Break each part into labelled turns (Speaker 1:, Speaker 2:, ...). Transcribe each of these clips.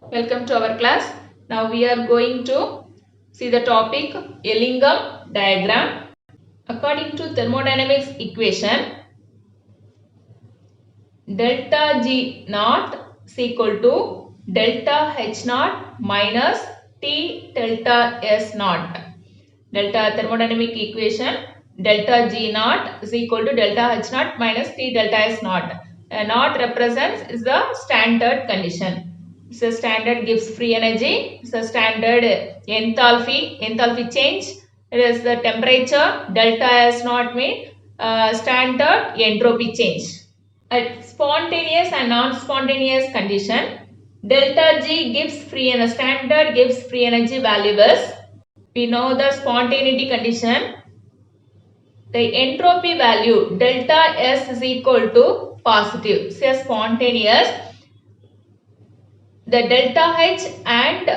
Speaker 1: Welcome to our class. Now we are going to see the topic Ellingham diagram. According to thermodynamics equation, delta G naught is equal to delta H naught minus T delta S naught. Delta thermodynamic equation, delta G naught is equal to delta H naught minus T delta S naught. Naught represents is the standard condition. So standard gives free energy. So standard enthalpy change. It is the temperature. Delta S naught mean standard entropy change. At spontaneous and non-spontaneous condition, delta G gives free and standard gives free energy value is. We know the spontaneity condition. The entropy value delta S is equal to positive. Say spontaneous. The delta H and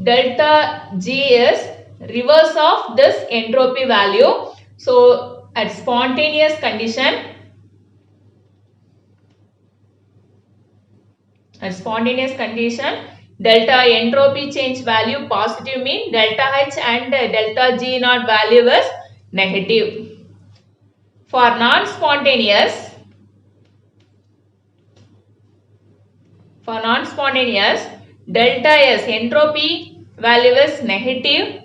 Speaker 1: delta G is reverse of this entropy value. So at spontaneous condition, delta entropy change value positive mean delta H and delta G naught value is negative. For non-spontaneous, delta S entropy value is negative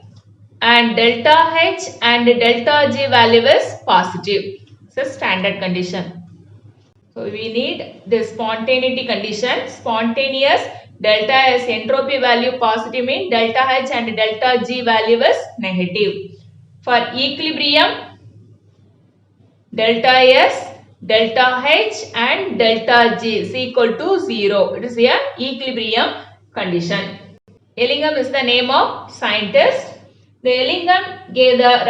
Speaker 1: and delta H and delta G value is positive. So standard condition. So we need the spontaneity condition. Spontaneous delta S entropy value positive mean delta H and delta G value is negative. For equilibrium, delta S, delta H and delta G is equal to 0. It is a equilibrium condition. Ellingham is the name of scientist. The Ellingham gave the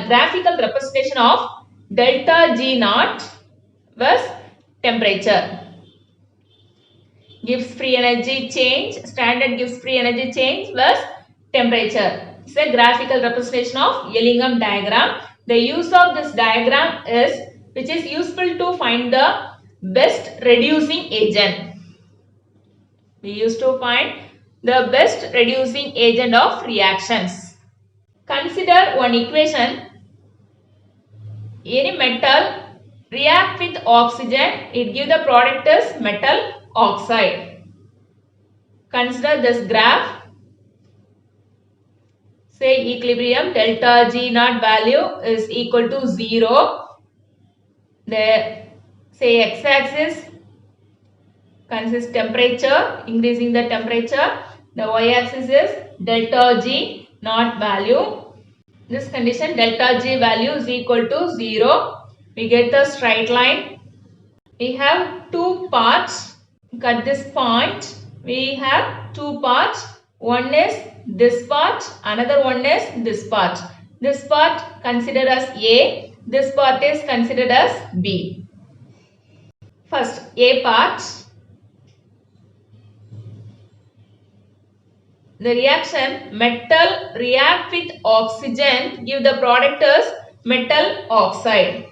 Speaker 1: graphical representation of delta G naught was temperature. Gives free energy change. Standard gives free energy change was temperature. It's a graphical representation of Ellingham diagram. The use of this diagram is which is useful to find the best reducing agent. We used to find the best reducing agent of reactions. Consider one equation. Any metal react with oxygen, it give the product as metal oxide. Consider this graph. Say equilibrium delta G naught value is equal to 0. The say x-axis consists temperature, increasing the temperature. The y-axis is delta G naught value. This condition delta G value is equal to 0. We get the straight line. We have two parts. At this point, we have two parts. One is this part, another one is this part. This part considered as A, this part is considered as B. First, A part. The reaction metal react with oxygen give the product as metal oxide.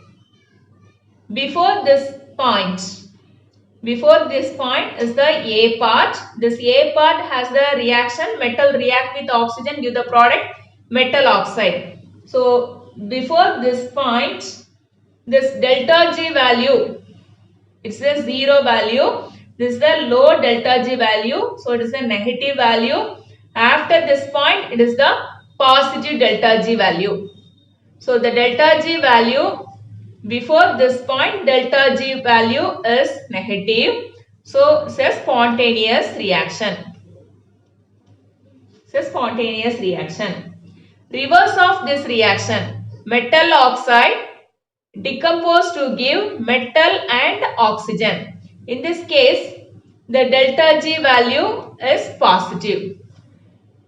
Speaker 1: Before this point is the A part. This A part has the reaction metal react with oxygen give the product metal oxide. So before this point, this delta G value, it's a 0 value. This is the low delta G value. So it is a negative value. After this point, it is the positive delta G value. So the delta G value before this point, delta G value is negative. So it's a spontaneous reaction. Reverse of this reaction, metal oxide decompose to give metal and oxygen. In this case, the delta G value is positive.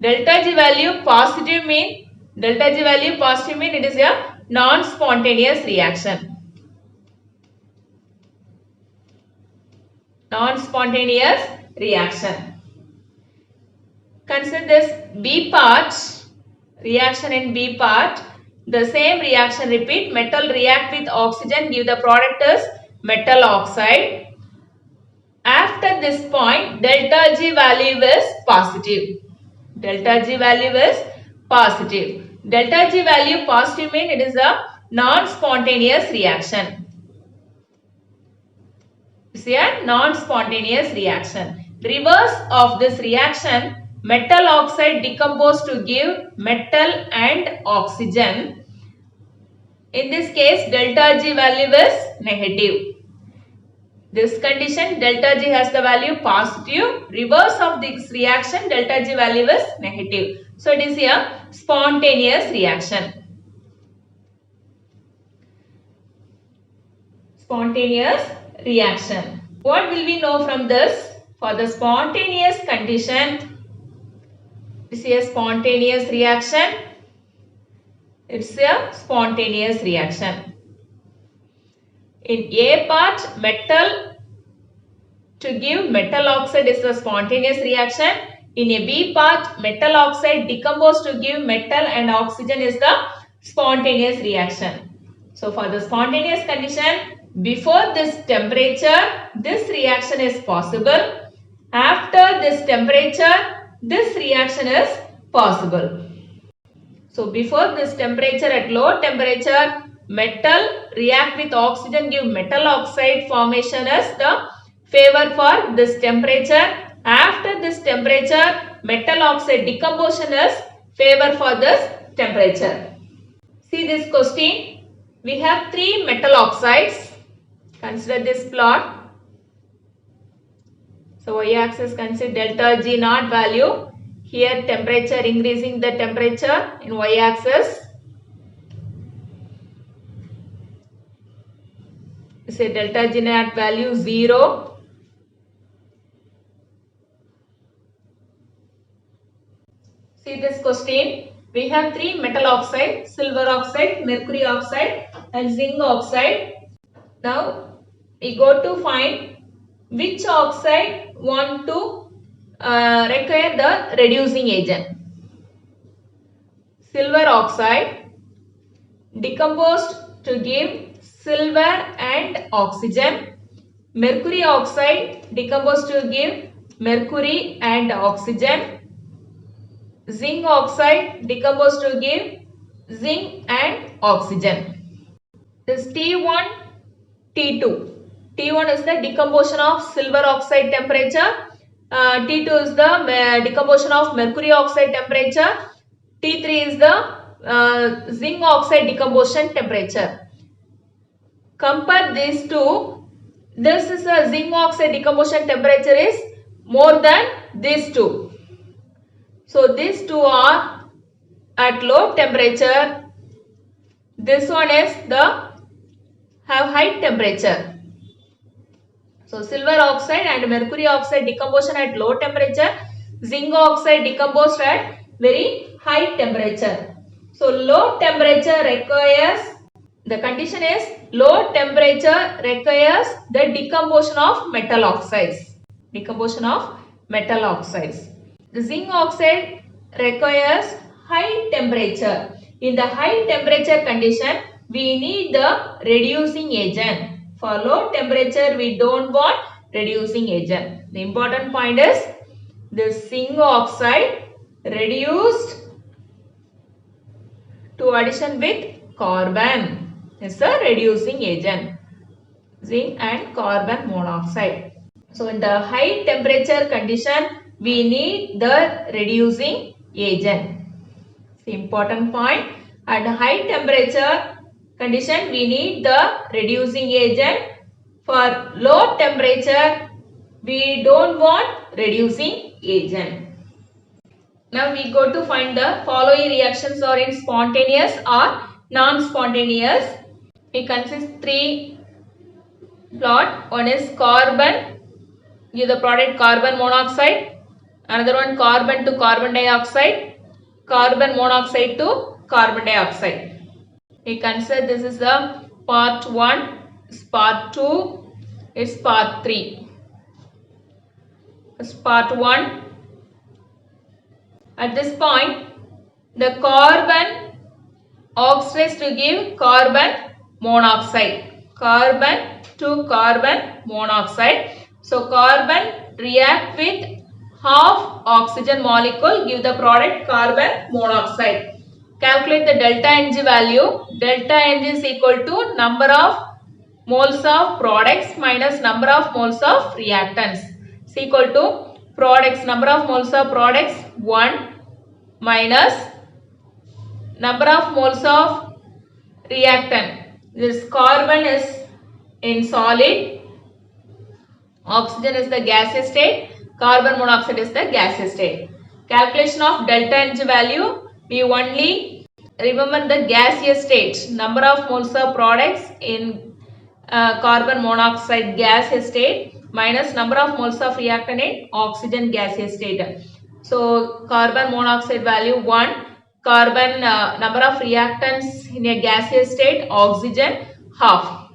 Speaker 1: Delta G value positive mean it is a non-spontaneous reaction. Consider this B part, reaction in B part. The same reaction repeat, metal react with oxygen give the product as metal oxide. After this point, delta G value is positive. Delta G value is positive. Delta G value positive means it is a non-spontaneous reaction. It's a non-spontaneous reaction. The reverse of this reaction, metal oxide decomposed to give metal and oxygen. In this case, delta G value is negative. This condition, delta G has the value positive. Reverse of this reaction, delta G value is negative. So it is a spontaneous reaction. Spontaneous reaction. What will we know from this? For the spontaneous condition, this is a spontaneous reaction. It's a spontaneous reaction. In A part, metal to give metal oxide is a spontaneous reaction. In a B part, metal oxide decomposed to give metal and oxygen is the spontaneous reaction. So for the spontaneous condition, before this temperature, this reaction is possible. After this temperature, this reaction is possible. So before this temperature, at low temperature, metal react with oxygen, give metal oxide formation as the favor for this temperature. After this temperature, metal oxide decomposition is favor for this temperature. See this question. We have 3 metal oxides. Consider this plot. So y-axis consider delta G naught value. Here temperature, increasing the temperature in y-axis. Say delta G naught value 0. See this question. We have 3 metal oxide, silver oxide, mercury oxide and zinc oxide. Now we go to find which oxide want to require the reducing agent. Silver oxide decomposed to give silver and oxygen. Mercury oxide decomposed to give mercury and oxygen. Zinc oxide decomposed to give zinc and oxygen. This T1, T2. T1 is the decomposition of silver oxide temperature. T2 is the decomposition of mercury oxide temperature. T3 is the zinc oxide decomposition temperature. Compare these two. This is a zinc oxide decomposition temperature is more than these two. So these two are at low temperature. This one is the have high temperature. So silver oxide and mercury oxide decomposition at low temperature. Zinc oxide decomposed at very high temperature. So low temperature requires, the condition is low temperature requires the decomposition of metal oxides. Decomposition of metal oxides. The zinc oxide requires high temperature. In the high temperature condition, we need the reducing agent. For low temperature, we don't want reducing agent. The important point is this zinc oxide reduced to addition with carbon is a reducing agent. Zinc and carbon monoxide. So in the high temperature condition, we need the reducing agent. The important point. At high temperature condition, we need the reducing agent. For low temperature, we don't want reducing agent. Now we go to find the following reactions are in spontaneous or non-spontaneous. It consists 3 plot. One is carbon, give the product carbon monoxide. Another one carbon to carbon dioxide, carbon monoxide to carbon dioxide. We consider this is the part 1, it's part 2, it's part 3. It's part 1. At this point, the carbon oxides to give carbon monoxide. Carbon to carbon monoxide. So carbon react with half oxygen molecule, give the product carbon monoxide. Calculate the delta Ng value. Delta Ng is equal to number of moles of products minus number of moles of reactants. Is equal to products, number of moles of products 1 minus number of moles of reactant. This carbon is in solid, oxygen is the gaseous state, carbon monoxide is the gaseous state. Calculation of delta Ng value, we only remember the gaseous state, number of moles of products in carbon monoxide gaseous state minus number of moles of reactant in oxygen gaseous state. So carbon monoxide value 1, carbon number of reactants in a gaseous state, oxygen half.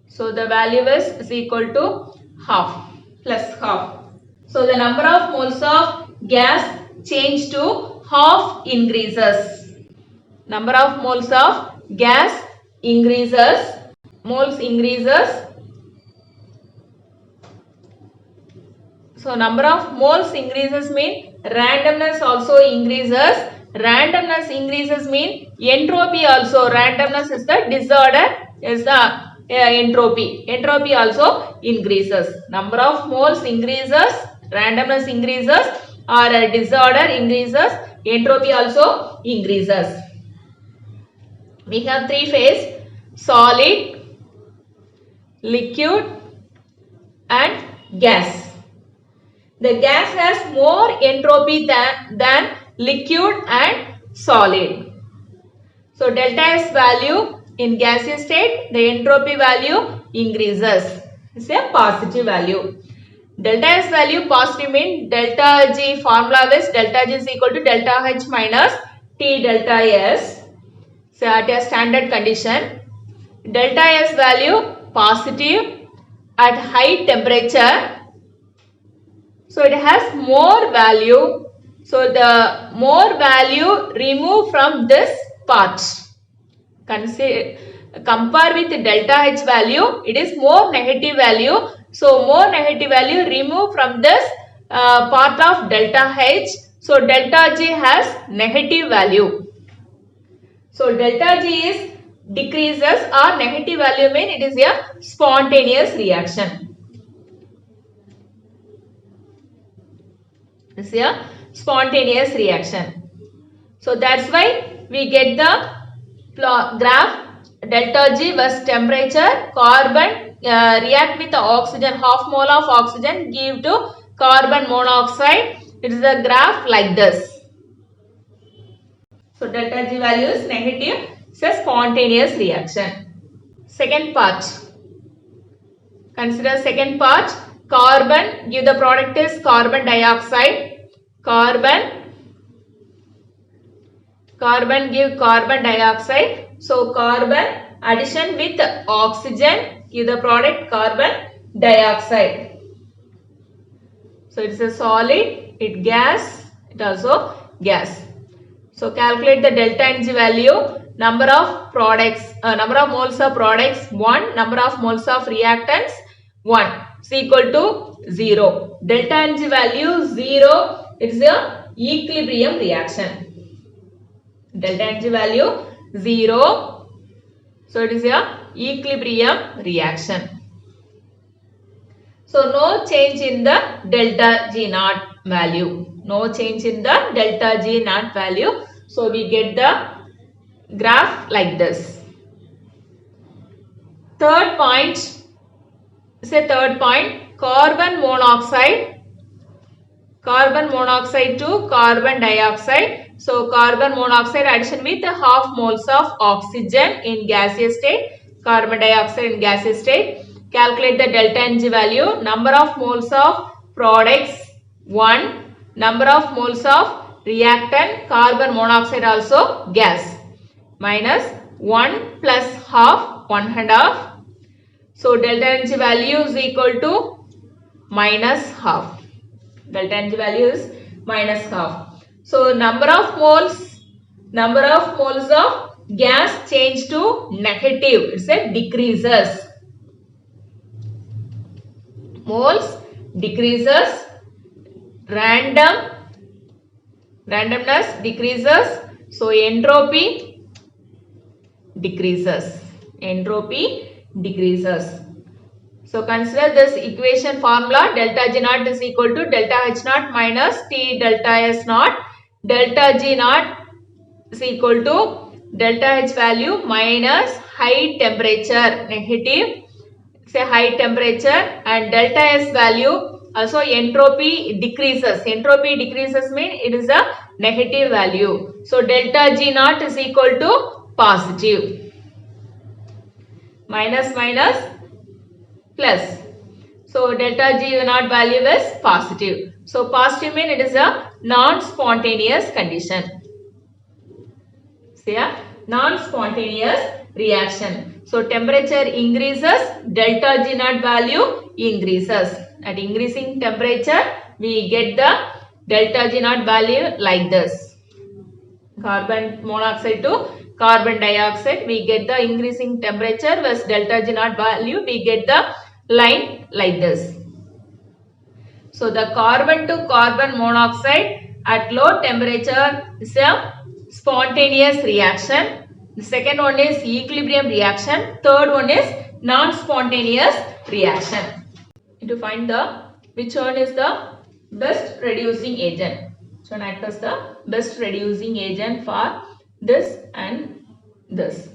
Speaker 1: So the value is equal to half plus half. So the number of moles of gas change to half increases. Number of moles of gas increases. Moles increases. So number of moles increases mean randomness also increases. Randomness increases mean entropy also. Randomness is the disorder, is the entropy. Entropy also increases. Number of moles increases, randomness increases, or a disorder increases, entropy also increases. We have three phases: solid, liquid and gas. The gas has more entropy than liquid and solid. So delta S value in gaseous state, the entropy value increases. It's a positive value. Delta S value positive means delta G formula is delta G is equal to delta H minus T delta S. So at a standard condition, delta S value positive at high temperature. So it has more value. So the more value remove from this part. Compare with delta H value, it is more negative value. So more negative value remove from this part of delta H. So delta G has negative value. So delta G is decreases or negative value mean it is a spontaneous reaction. This is a spontaneous reaction. So that's why we get the graph delta G was temperature, carbon react with the oxygen, half mole of oxygen give to carbon monoxide. It is a graph like this. So delta G value is negative. It's a spontaneous reaction. Second part. Consider second part. Carbon, give the product is carbon dioxide. Carbon give carbon dioxide. So carbon addition with oxygen give the product carbon dioxide. So it is a solid, it gas, it also gas. So calculate the delta Ng value, number of products, number of moles of products 1, number of moles of reactants 1 is equal to 0. Delta Ng value 0, it is a equilibrium reaction. Delta Ng value 0, so it is a equilibrium reaction. So no change in the delta G naught value. No change in the delta G naught value. So we get the graph like this. Third point, say third point, carbon monoxide to carbon dioxide. So carbon monoxide addition with half moles of oxygen in gaseous state, carbon dioxide in gaseous state. Calculate the delta Ng value, number of moles of products 1, number of moles of reactant carbon monoxide also gas minus 1 plus half 1/2. So delta Ng value is equal to minus half. Delta Ng value is minus half. So number of moles of gas change to negative. It's a decreases. moles decreases, randomness decreases, so entropy decreases. So consider this equation formula, delta G naught is equal to delta H naught minus T delta S naught. Delta G naught is equal to delta H value minus high temperature, negative, say high temperature, and delta S value also entropy decreases. Entropy decreases mean it is a negative value. So delta G naught is equal to positive. Minus plus. So delta G naught value is positive. So positive mean it is a non-spontaneous condition. See a non-spontaneous reaction. So temperature increases, delta G naught value increases. At increasing temperature, we get the delta G naught value like this. Carbon monoxide to carbon dioxide, we get the increasing temperature with delta G naught value, we get the line like this. So the carbon to carbon monoxide at low temperature is a spontaneous reaction. The second one is equilibrium reaction. Third one is non-spontaneous reaction. To find which one is the best reducing agent. So act as the best reducing agent for this and this.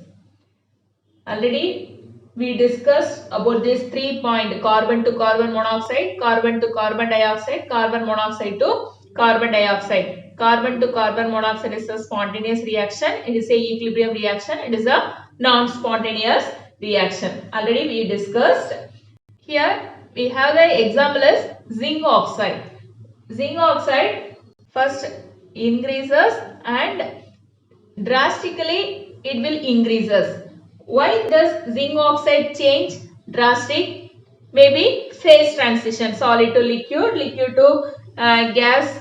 Speaker 1: Already we discussed about this 3 point: carbon to carbon monoxide, carbon to carbon dioxide, carbon monoxide to carbon dioxide. Carbon to carbon monoxide is a spontaneous reaction. It is a equilibrium reaction. It is a non-spontaneous reaction. Already we discussed. Here we have the example as zinc oxide. Zinc oxide first increases and drastically it will increases. Why does zinc oxide change drastic? Maybe phase transition, solid to liquid, liquid to gas,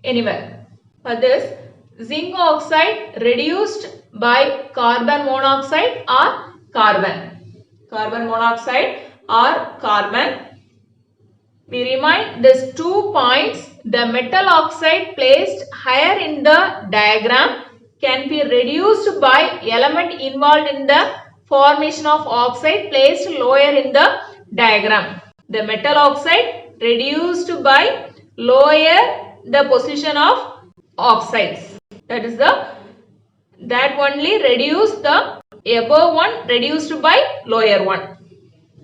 Speaker 1: anywhere. For this, zinc oxide reduced by carbon monoxide or carbon. Carbon monoxide or carbon. We remind these 2 points. The metal oxide placed higher in the diagram can be reduced by element involved in the formation of oxide placed lower in the diagram. The metal oxide reduced by lower the position of oxides. That only reduce the above one reduced by lower one.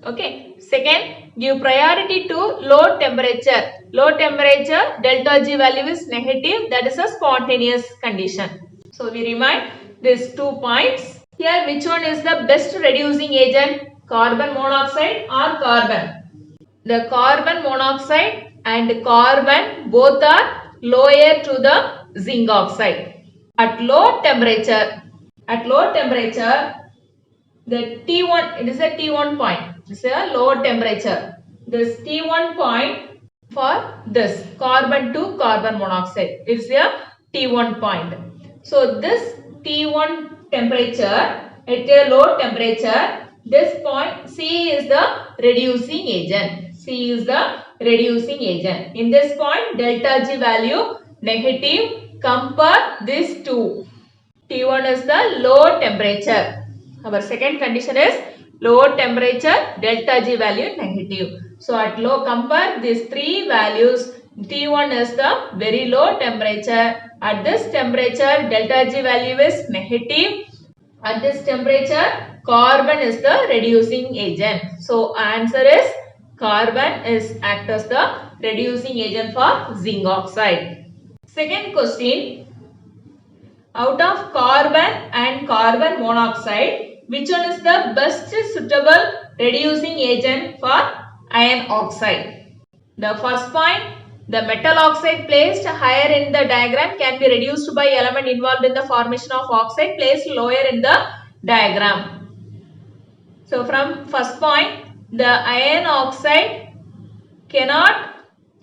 Speaker 1: Okay. Second, give priority to low temperature. Low temperature delta G value is negative. That is a spontaneous condition. So we remind these 2 points. Here which one is the best reducing agent? Carbon monoxide or carbon? The carbon monoxide and carbon both are lower to the zinc oxide. At low temperature, the T1, it is a T1 point. It is a low temperature. This T1 point for this carbon to carbon monoxide. It is a T1 point. So this T1 temperature at a low temperature, this point C is the reducing agent. C is the reducing agent. In this point, delta G value negative. Compare these two. T1 is the low temperature. Our second condition is low temperature, delta G value negative. So at low, compare these 3 values. T1 is the very low temperature. At this temperature, delta G value is negative. At this temperature, carbon is the reducing agent. So answer is carbon is act as the reducing agent for zinc oxide. Second question. Out of carbon and carbon monoxide, which one is the best suitable reducing agent for iron oxide? The first point, the metal oxide placed higher in the diagram can be reduced by element involved in the formation of oxide placed lower in the diagram. So from first point, the iron oxide cannot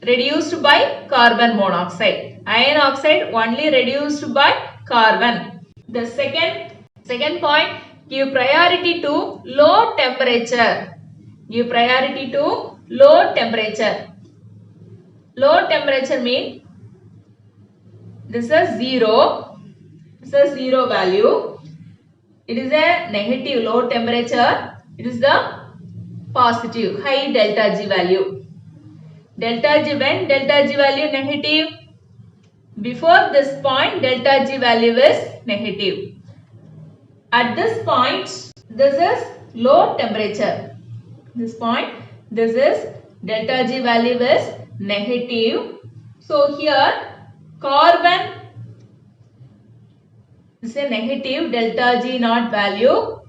Speaker 1: reduced by carbon monoxide. Iron oxide only reduced by carbon. The second point, give priority to low temperature. Give priority to low temperature. Low temperature means this is 0. This is 0 value. It is a negative low temperature. It is the positive high delta G value. Delta G, when delta G value negative, before this point delta G value is negative. At this point, this is low temperature. This point, this is delta G value is negative. So here carbon is a negative delta G naught value.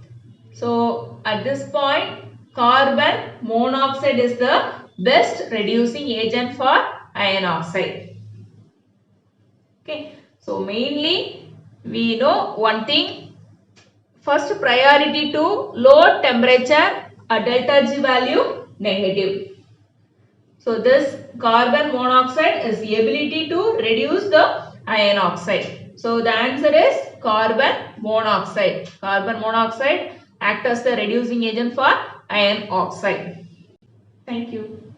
Speaker 1: So at this point carbon monoxide is the best reducing agent for iron oxide. Okay, so mainly we know one thing. First priority to low temperature, a delta G value negative. So this carbon monoxide is the ability to reduce the iron oxide. So the answer is carbon monoxide. Carbon monoxide acts as the reducing agent for iron oxide. Thank you.